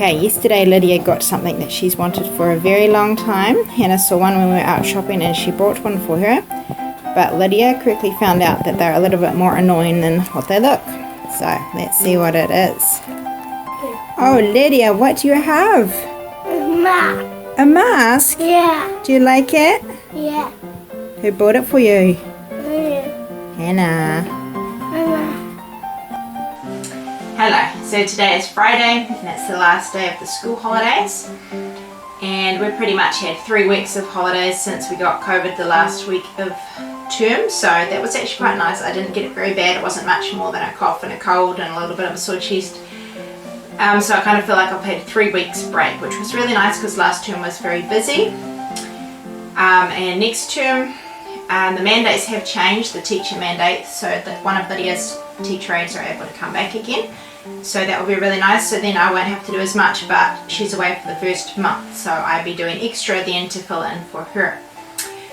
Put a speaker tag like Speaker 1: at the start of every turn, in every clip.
Speaker 1: Okay, yesterday Lydia got something that she's wanted for a very long time. Hannah saw one when we were out shopping and she bought one for her. But Lydia quickly found out that they're a little bit more annoying than what they look. So let's see what it is. Oh, Lydia, what do you have?
Speaker 2: A mask.
Speaker 1: A mask?
Speaker 2: Yeah.
Speaker 1: Do you like it?
Speaker 2: Yeah.
Speaker 1: Who bought it for you?
Speaker 2: Yeah.
Speaker 1: Hannah.
Speaker 3: Hello, so today is Friday and it's the last day of the school holidays, and we pretty much had 3 weeks of holidays since we got COVID the last week of term, so that was actually quite nice. I didn't get it very bad. It wasn't much more than a cough and a cold and a little bit of a sore chest, so I kind of feel like I've had 3 weeks break, which was really nice because last term was very busy. And next term the mandates have changed, the teacher mandates, so that one of Lydia's teacher aides are able to come back again, so that will be really nice. So then I won't have to do as much, but she's away for the first month, so I'll be doing extra then to fill in for her.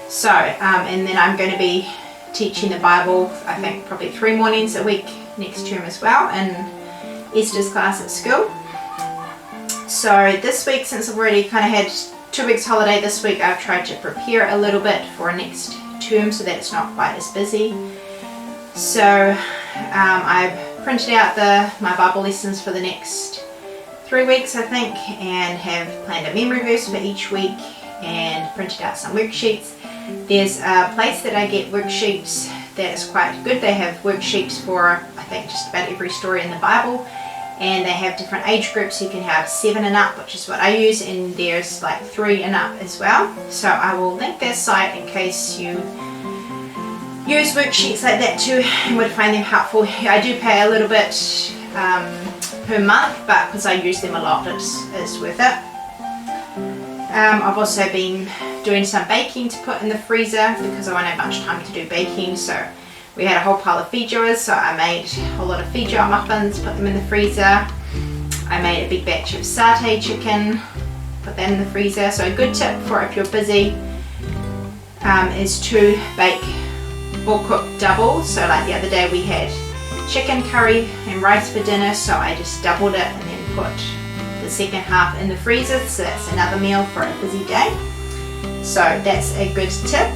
Speaker 3: So and then I'm going to be teaching the Bible, I think probably 3 mornings a week next term as well, in Esther's class at school. So this week, since I've already kind of had 2 weeks holiday this week, I've tried to prepare a little bit for next term so that it's not quite as busy. So I've printed out my Bible lessons for the next 3 weeks, I think, and have planned a memory verse for each week and printed out some worksheets. There's a place that I get worksheets that is quite good. They have worksheets for, I think, just about every story in the Bible, and they have different age groups. You can have 7 and up, which is what I use, and there's like 3 and up as well. So I will link their site in case you use worksheets like that too and would find them helpful. I do pay a little bit per month, but because I use them a lot, it's worth it. I've also been doing some baking to put in the freezer because I won't have much time to do baking. So we had a whole pile of feijoas, so I made a whole lot of feijoa muffins, put them in the freezer. I made a big batch of satay chicken, put that in the freezer. So a good tip for if you're busy is to bake or cook double. So like the other day we had chicken curry and rice for dinner, so I just doubled it and then put the second half in the freezer, so that's another meal for a busy day. So that's a good tip.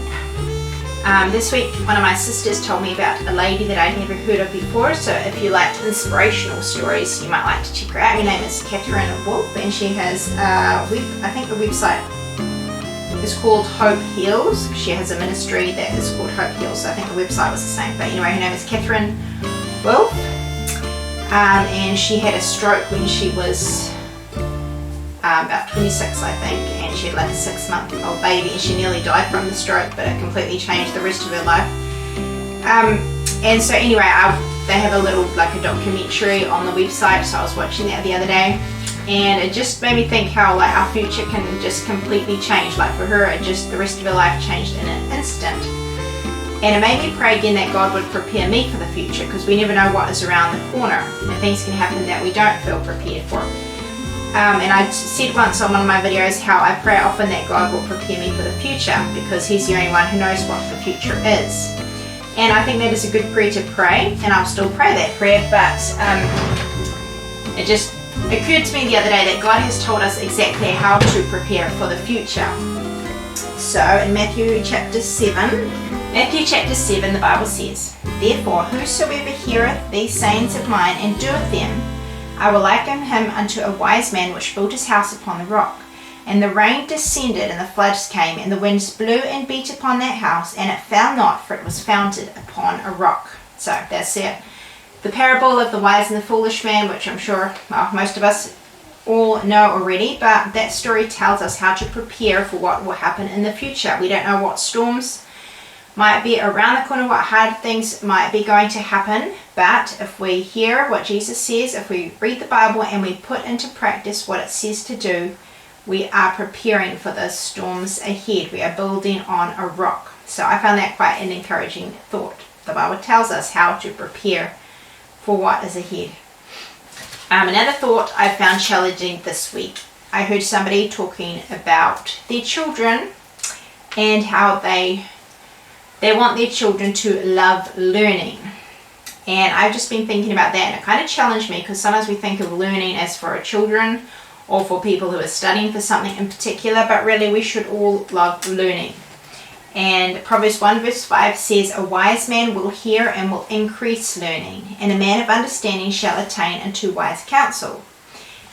Speaker 3: This week one of my sisters told me about a lady that I'd never heard of before, so if you like inspirational stories you might like to check her out. Her name is Catherine Wolf, and she has I think the website is called Hope Heals. She has a ministry that is called Hope Heals, so I think the website was the same, but anyway, her name is Catherine Wolf, and she had a stroke when she was about 26, I think, and she had like a 6-month-old baby, and she nearly died from the stroke, but it completely changed the rest of her life. And so anyway, they have a little, like a documentary on the website, so I was watching that the other day, and it just made me think how like our future can just completely change. Like for her, the rest of her life changed in an instant. And it made me pray again that God would prepare me for the future, because we never know what is around the corner, and things can happen that we don't feel prepared for. And I said once on one of my videos how I pray often that God will prepare me for the future, because He's the only one who knows what the future is. And I think that is a good prayer to pray, and I'll still pray that prayer, but it just occurred to me the other day that God has told us exactly how to prepare for the future. So in Matthew chapter 7, the Bible says, "Therefore whosoever heareth these sayings of mine and doeth them, I will liken him unto a wise man which built his house upon the rock. And the rain descended, and the floods came, and the winds blew and beat upon that house, and it fell not, for it was founded upon a rock." So that's it. The parable of the wise and the foolish man, which I'm sure most of us all know already, but that story tells us how to prepare for what will happen in the future. We don't know what storms might be around the corner, what hard things might be going to happen, but if we hear what Jesus says, if we read the Bible and we put into practice what it says to do, we are preparing for the storms ahead. We are building on a rock. So I found that quite an encouraging thought. The Bible tells us how to prepare for what is ahead. Another thought I found challenging this week. I heard somebody talking about their children and how they want their children to love learning. And I've just been thinking about that, and it kind of challenged me, because sometimes we think of learning as for our children or for people who are studying for something in particular, but really we should all love learning. And Proverbs 1 verse 5 says, a wise man will hear and will increase learning, and a man of understanding shall attain unto wise counsel.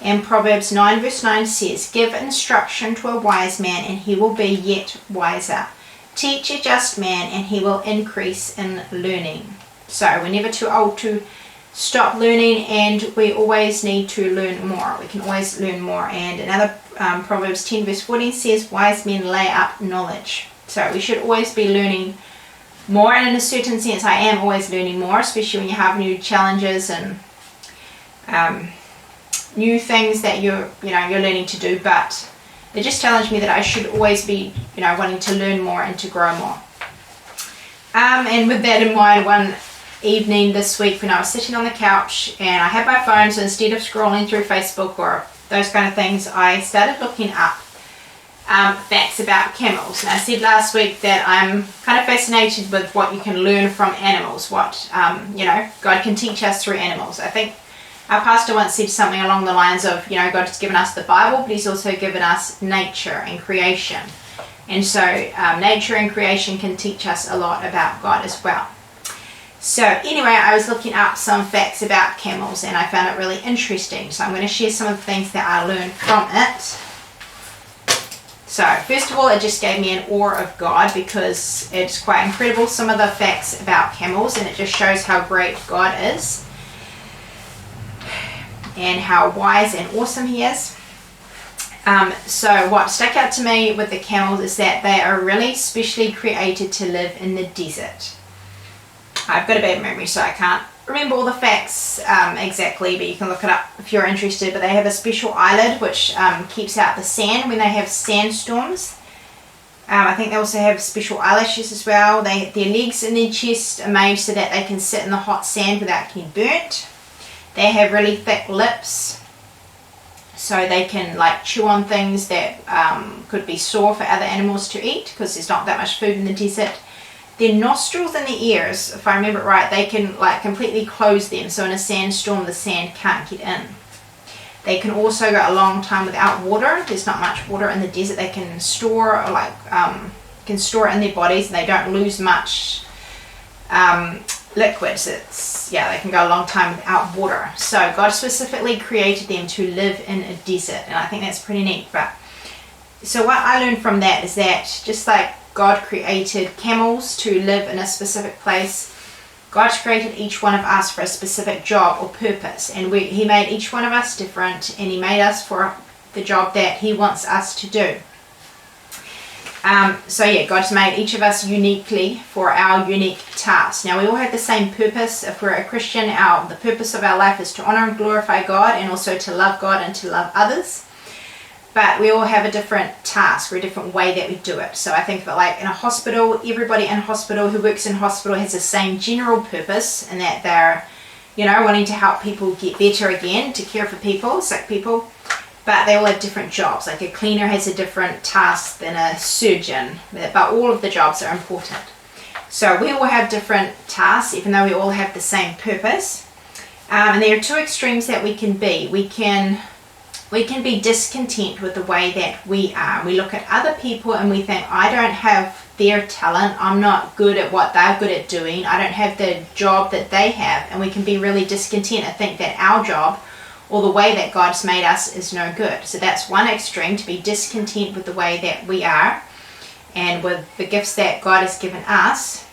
Speaker 3: And Proverbs 9 verse 9 says, give instruction to a wise man, and he will be yet wiser. Teach a just man, and he will increase in learning. So we're never too old to stop learning, and we always need to learn more. We can always learn more. And another Proverbs 10 verse 14 says, wise men lay up knowledge. So we should always be learning more, and in a certain sense I am always learning more, especially when you have new challenges and new things that you're learning to do. But it just challenged me that I should always be wanting to learn more and to grow more. And with that in mind, one evening this week when I was sitting on the couch and I had my phone, so instead of scrolling through Facebook or those kind of things, I started looking up facts about camels. And I said last week that I'm kind of fascinated with what you can learn from animals, what God can teach us through animals. I think our pastor once said something along the lines of, God has given us the Bible, but he's also given us nature and creation. And so nature and creation can teach us a lot about God as well. So anyway, I was looking up some facts about camels and I found it really interesting. So I'm going to share some of the things that I learned from it. So first of all, it just gave me an awe of God, because it's quite incredible, some of the facts about camels, and it just shows how great God is and how wise and awesome he is. So what stuck out to me with the camels is that they are really specially created to live in the desert. I've got a bad memory, so I can't remember all the facts exactly, but you can look it up if you're interested. But they have a special eyelid which keeps out the sand when they have sandstorms. I think they also have special eyelashes as well. Their legs and their chest are made so that they can sit in the hot sand without getting burnt. They have really thick lips, so they can chew on things that could be sore for other animals to eat, because there's not that much food in the desert. Their nostrils and their ears, if I remember it right, they can completely close them, so in a sandstorm the sand can't get in. They can also go a long time without water. There's not much water in the desert. They can store can store it in their bodies, and they don't lose much liquids. They can go a long time without water. So God specifically created them to live in a desert, and I think that's pretty neat. But so what I learned from that is that just like God created camels to live in a specific place, God's created each one of us for a specific job or purpose, and he made each one of us different, and he made us for the job that he wants us to do. God's made each of us uniquely for our unique task. Now we all have the same purpose. If we're a Christian, the purpose of our life is to honor and glorify God, and also to love God and to love others. But we all have a different task or a different way that we do it. So I think of it like in a hospital, everybody in hospital who works in hospital has the same general purpose, and that they're, wanting to help people get better again, to care for people, sick people. But they all have different jobs. Like a cleaner has a different task than a surgeon, but all of the jobs are important. So we all have different tasks, even though we all have the same purpose. And there are two extremes that we can be. We can be discontent with the way that we are. We look at other people and we think, I don't have their talent. I'm not good at what they're good at doing. I don't have the job that they have. And we can be really discontent and think that our job or the way that God's made us is no good. So that's one extreme, to be discontent with the way that we are and with the gifts that God has given us.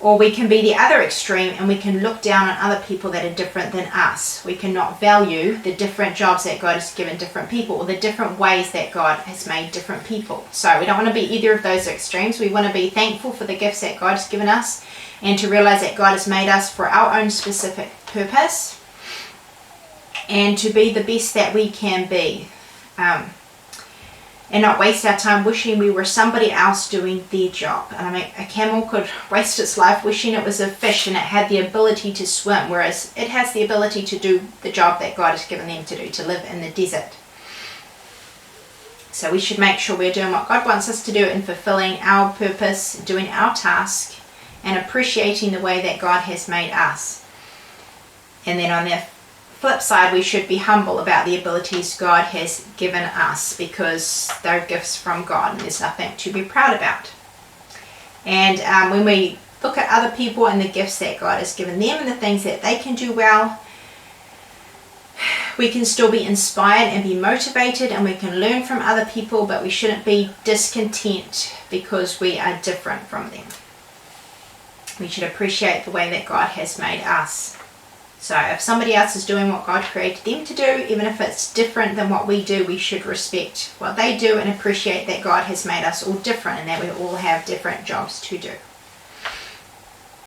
Speaker 3: Or we can be the other extreme, and we can look down on other people that are different than us. We cannot value the different jobs that God has given different people, or the different ways that God has made different people. So we don't want to be either of those extremes. We want to be thankful for the gifts that God has given us, and to realize that God has made us for our own specific purpose, and to be the best that we can be. And not waste our time wishing we were somebody else doing their job. And I mean, a camel could waste its life wishing it was a fish and it had the ability to swim, whereas it has the ability to do the job that God has given them to do, to live in the desert. So we should make sure we're doing what God wants us to do and fulfilling our purpose, doing our task, and appreciating the way that God has made us. And then on the flip side, we should be humble about the abilities God has given us, because they're gifts from God and there's nothing to be proud about. And when we look at other people and the gifts that God has given them and the things that they can do well, we can still be inspired and be motivated, and we can learn from other people, but we shouldn't be discontent because we are different from them. We should appreciate the way that God has made us. So if somebody else is doing what God created them to do, even if it's different than what we do, we should respect what they do and appreciate that God has made us all different and that we all have different jobs to do.